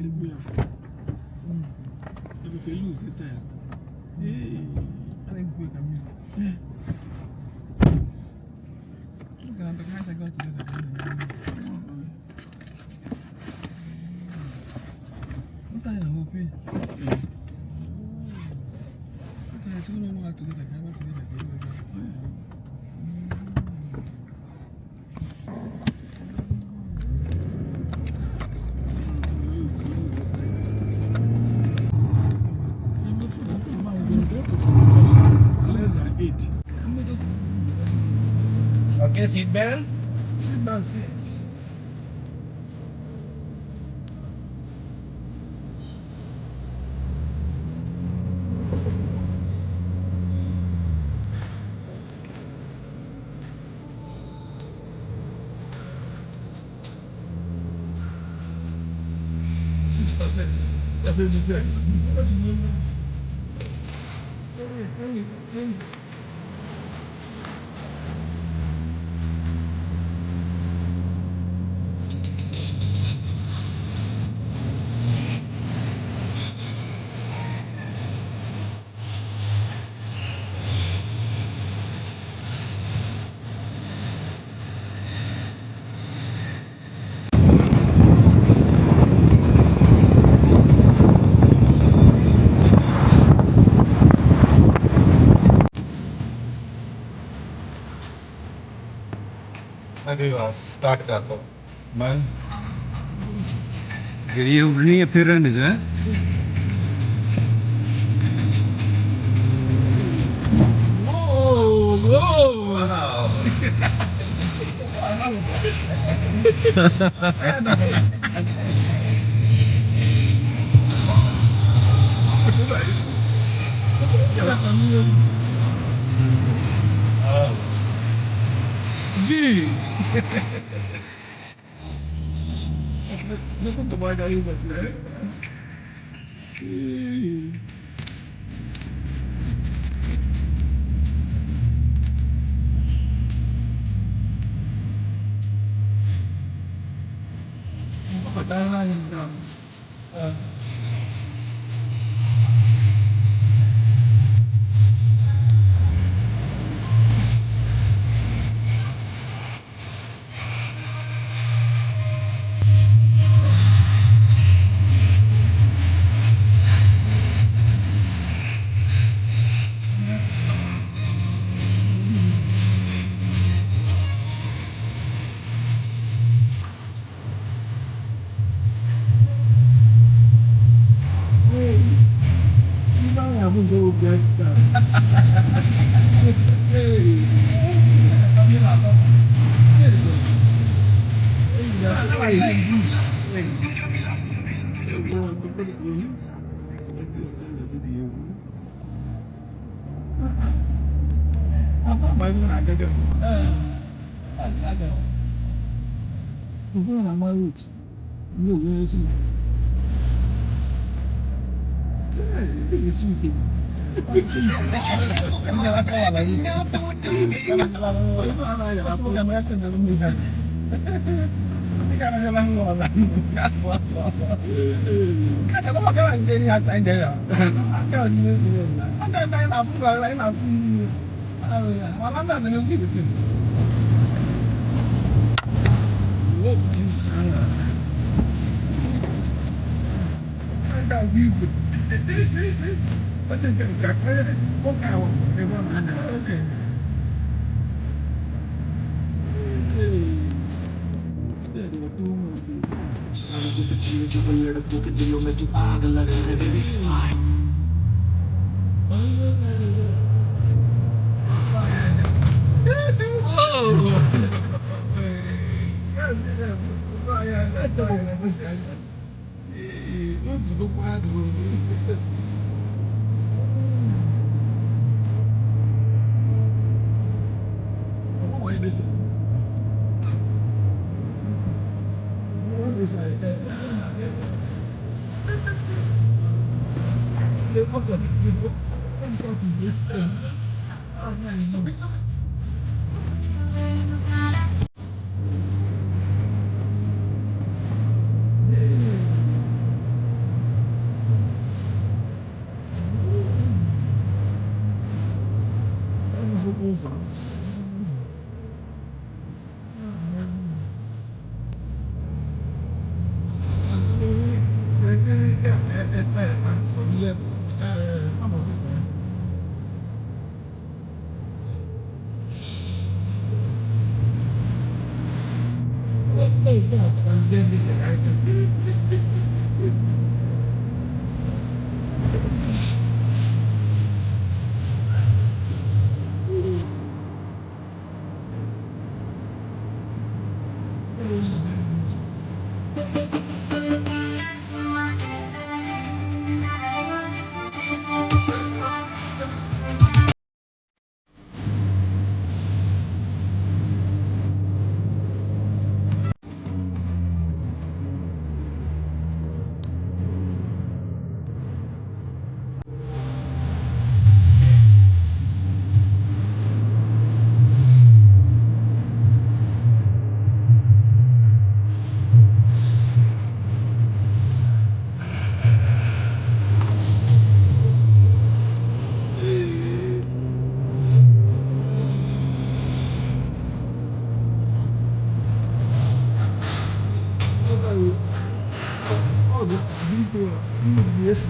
lè gbé ẹ̀ ẹ fẹ́ lù sí tẹ̀ ẹ lè gbé kàmí. Look at the guys I got together. What are you hoping? Okay, so we know how to get the camera together. Less than 8. Okay, seatbelt. Seatbelt, yes. That's it. अभी बस start करता हूँ मैं reappearance है Gee! Look at the white eye with that. Yes.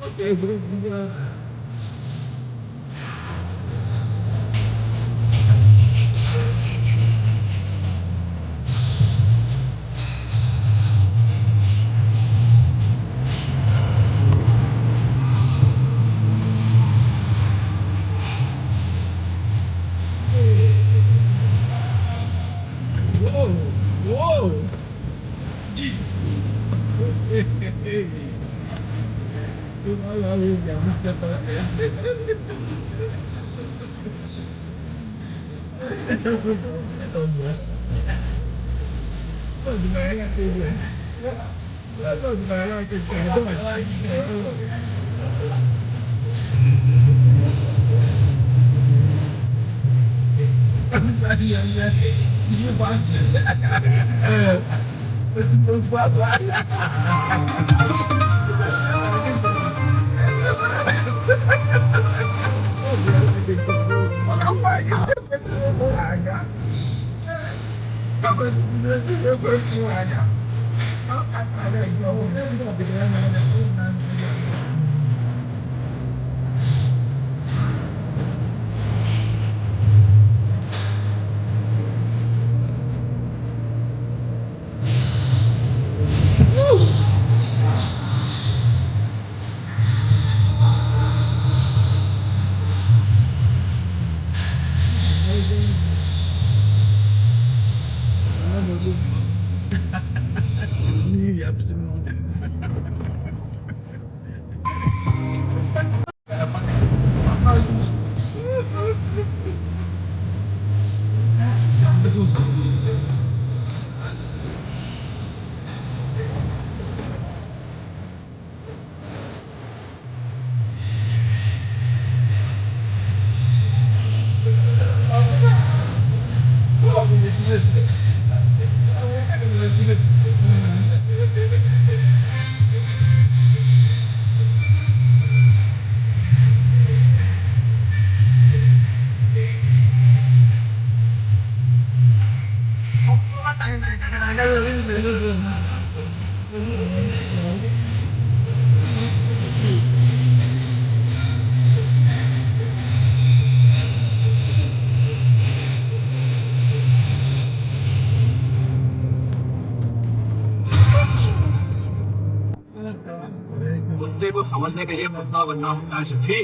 Okay, whoa, whoa, Jesus. You know, I really am. मुद्दे को समझने के लिए मुद्दा बनना होता है सभी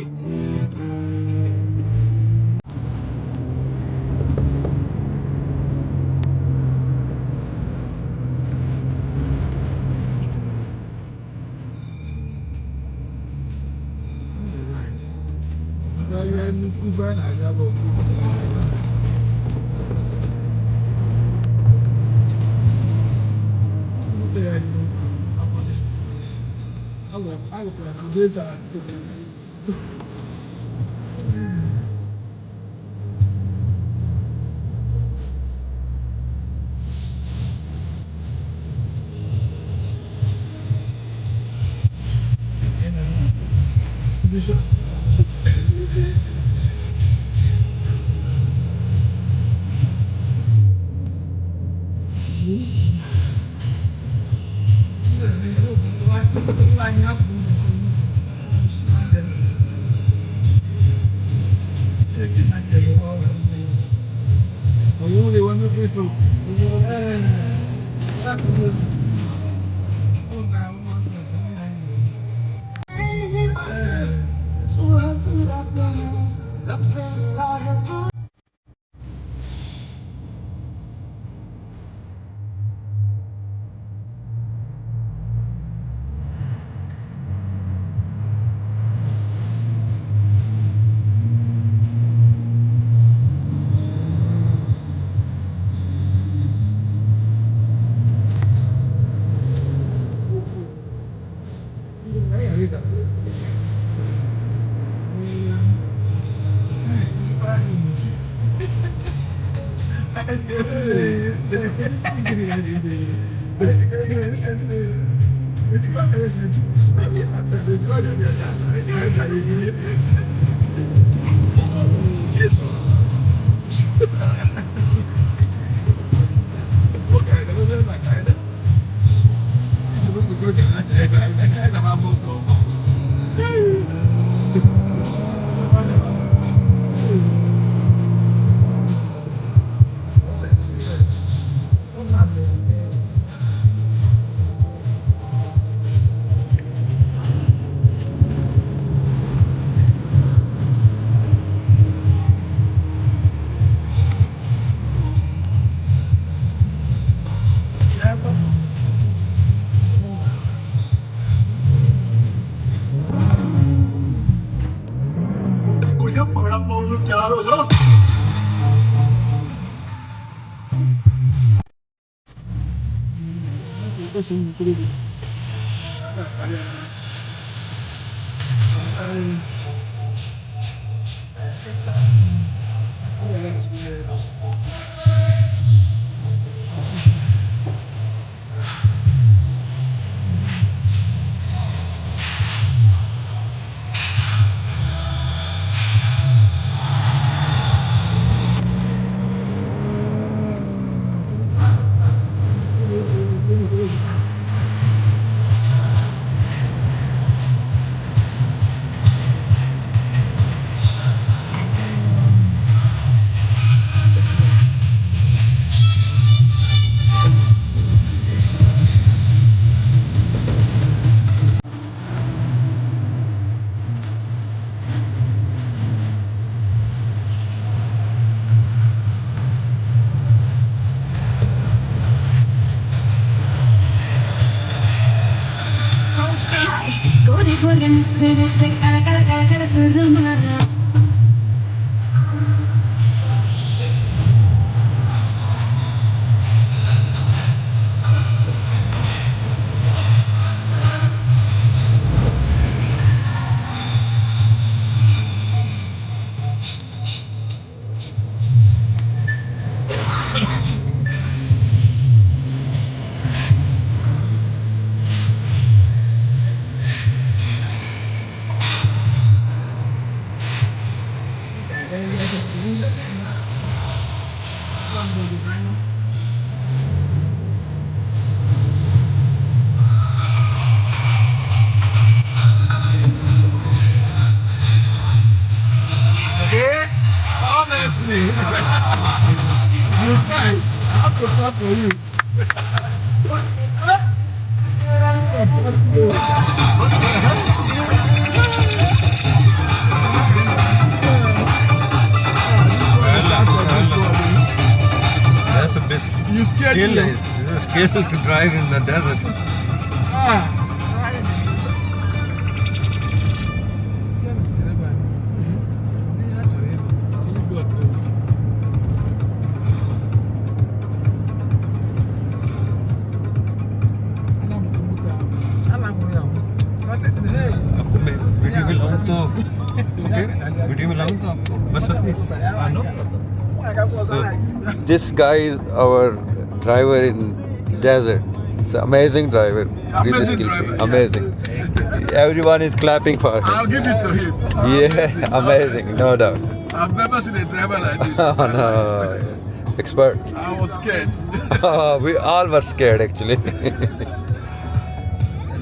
I will plan to do that. Bishop. you the one who people. कुछ बड़ा बहुत तैयार हो जाओ Honestly, you guys, I have to clap for you. That's a bit You scared skill. me. It's skill to drive in the desert. Ah. Video में लाऊं तो okay video में लाऊं तो आपको बस So this guy is our driver in desert. It's an amazing driver. Really Amazing skillful. driver, Amazing. Everyone is clapping for him. I'll give it to him. Yeah, amazing, no doubt. I've never seen a driver like this. Oh no, expert. I was scared. We all were scared actually.